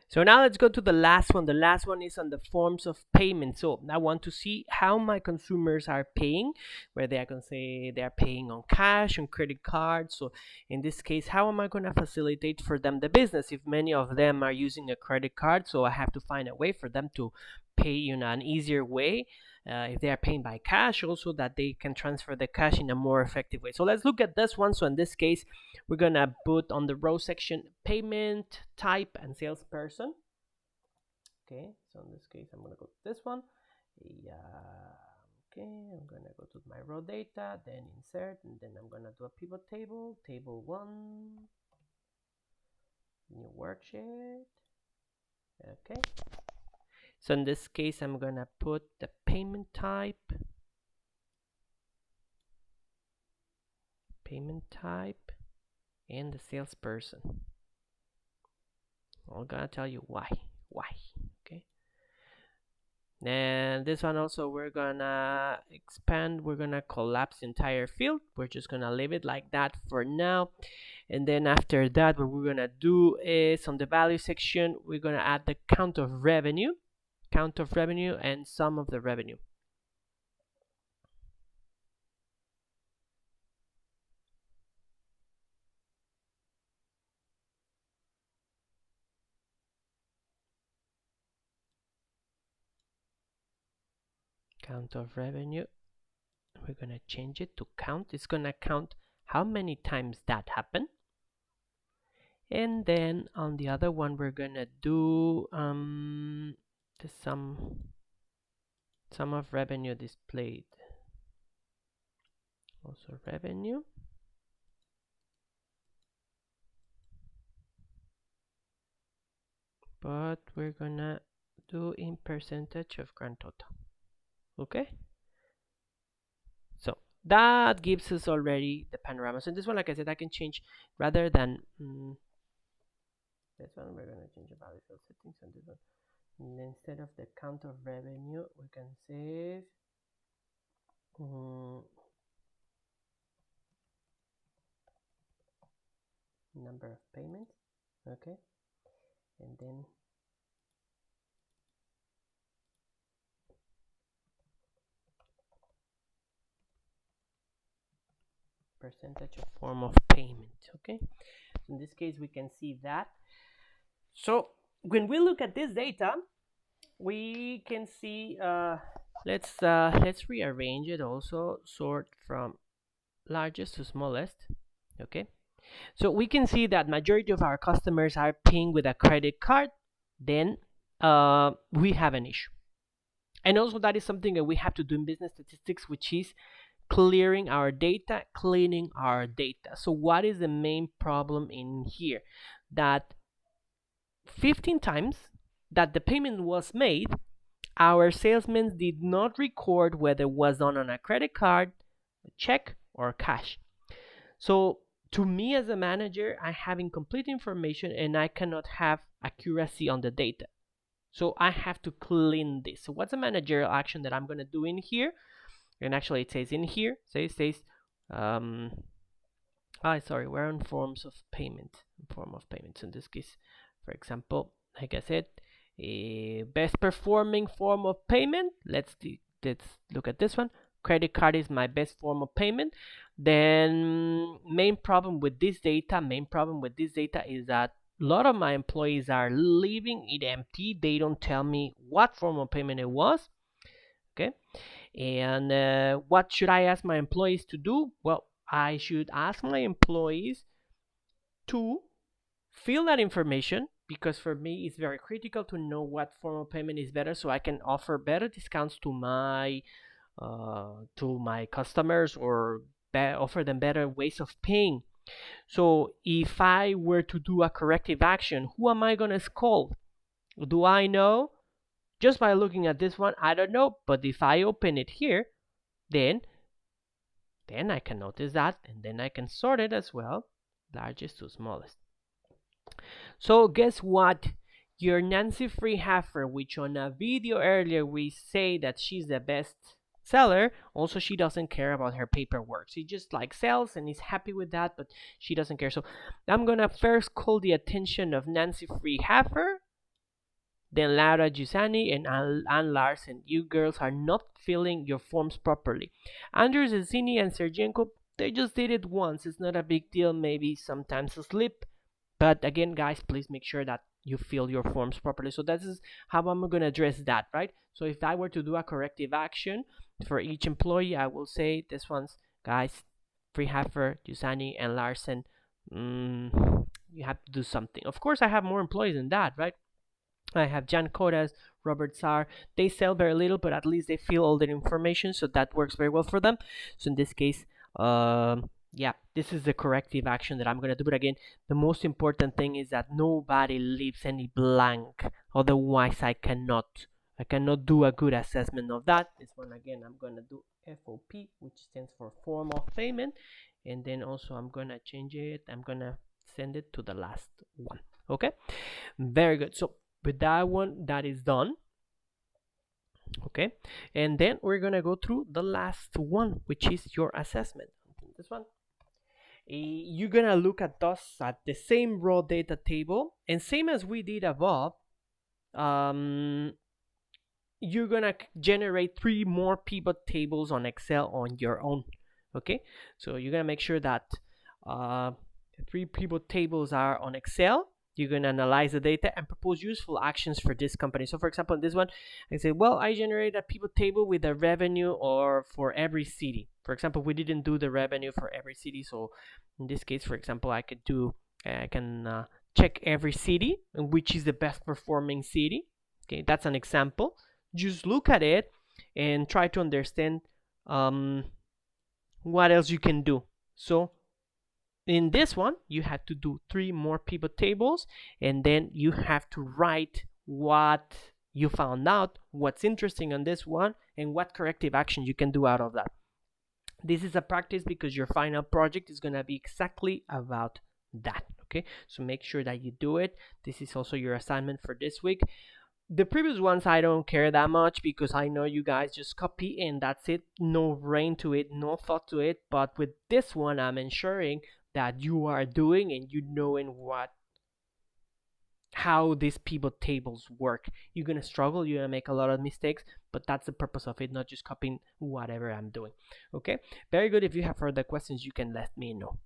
So now let's go to the last one. The last one is on the forms of payment. So I want to see how my consumers are paying, where they are going to say they are paying on cash, on credit cards. So in this case, how am I going to facilitate for them the business if many of them are using a credit card? So I have to find a way for them to pay an easier way. If they are paying by cash, also that they can transfer the cash in a more effective way. So let's look at this one. So in this case, we're gonna put on the row section payment type and salesperson. Okay, so in this case, I'm gonna go to this one. Yeah. Okay, I'm gonna go to my raw data, then insert, and then I'm gonna do a pivot table. Table 1, new worksheet. Okay. So in this case, I'm gonna put the payment type, and the salesperson. I'm gonna tell you why. Okay. And this one also, we're gonna expand. We're gonna collapse the entire field. We're just gonna leave it like that for now. And then after that, what we're gonna do is on the value section, we're gonna add the count of revenue and sum of the revenue. Count of revenue, we're gonna change it to count. It's gonna count how many times that happened. And then on the other one, we're gonna do the sum of revenue displayed. Also revenue. But we're gonna do in percentage of grand total. Okay. So that gives us already the panorama. So in this one, like I said, I can change rather than this one, we're gonna change the value field settings on this one. And instead of the count of revenue, we can save number of payments. Okay, and then percentage of form of payment. Okay, so in this case, we can see that. So when we look at this data, we can see let's rearrange it. Also sort from largest to smallest. Okay, so we can see that majority of our customers are paying with a credit card. Then we have an issue, and also that is something that we have to do in business statistics, which is cleaning our data. So what is the main problem in here? That 15 times that the payment was made, our salesmen did not record whether it was done on a credit card, a check, or cash. So to me as a manager, I have incomplete information and I cannot have accuracy on the data. So I have to clean this. So what's a managerial action that I'm going to do in here? And actually it says in here, we're on forms of payment. So in this case, for example, like I said, a best performing form of payment. Let's look at this one. Credit card is my best form of payment. Then main problem with this data is that a lot of my employees are leaving it empty. They don't tell me what form of payment it was. Okay, and what should I ask my employees to do? Well, I should ask my employees to fill that information, because for me it's very critical to know what form of payment is better, so I can offer better discounts to my customers, or offer them better ways of paying. So if I were to do a corrective action, who am I gonna scold? Do I know? Just by looking at this one, I don't know. But if I open it here, then I can notice that, and then I can sort it as well, largest to smallest. So guess what? Your Nancy Freehaffer, which on a video earlier we say that she's the best seller, also she doesn't care about her paperwork. She just like sells and is happy with that, but she doesn't care. So I'm gonna first call the attention of Nancy Freehaffer. Then Laura Giussani and Ann Larsen, you girls are not filling your forms properly. Andrews, Zini, and Sergenko, they just did it once. It's not a big deal, maybe sometimes a slip. But again, guys, please make sure that you fill your forms properly. So this is how I'm going to address that, right? So if I were to do a corrective action for each employee, I will say this one's, guys, Freehaffer, Giussani, and Larsen, you have to do something. Of course, I have more employees than that, right? I have Jan Kodas, Robert Czar. They sell very little, but at least they fill all their information, so that works very well for them. So in this case, yeah, this is the corrective action that I'm gonna do. But again, the most important thing is that nobody leaves any blank. Otherwise, I cannot do a good assessment of that. This one again, I'm gonna do FOP, which stands for form of payment, and then also I'm gonna change it. I'm gonna send it to the last one. Okay, very good. So with that one, that is done. Okay, and then we're gonna go through the last one, which is your assessment. This one, you're gonna look at those at the same raw data table, and same as we did above, you're gonna generate 3 more pivot tables on Excel on your own. Okay, so you're gonna make sure that 3 pivot tables are on Excel. You're going to analyze the data and propose useful actions for this company. So for example, in this one, I say, well, I generate a pivot table with the revenue or for every city. For example, we didn't do the revenue for every city. So in this case, for example, I can check every city and which is the best performing city. Okay, that's an example. Just look at it and try to understand what else you can do. So in this one, you have to do 3 more pivot tables, and then you have to write what you found out, what's interesting on this one, and what corrective action you can do out of that. This is a practice because your final project is going to be exactly about that. Okay, so make sure that you do it. This is also your assignment for this week. The previous ones I don't care that much because I know you guys just copy and that's it. No brain to it, no thought to it. But with this one, I'm ensuring that you are doing and you knowing how these pivot tables work. You're gonna struggle, you're gonna make a lot of mistakes, but that's the purpose of it, not just copying whatever I'm doing. Okay, very good. If you have further questions, you can let me know.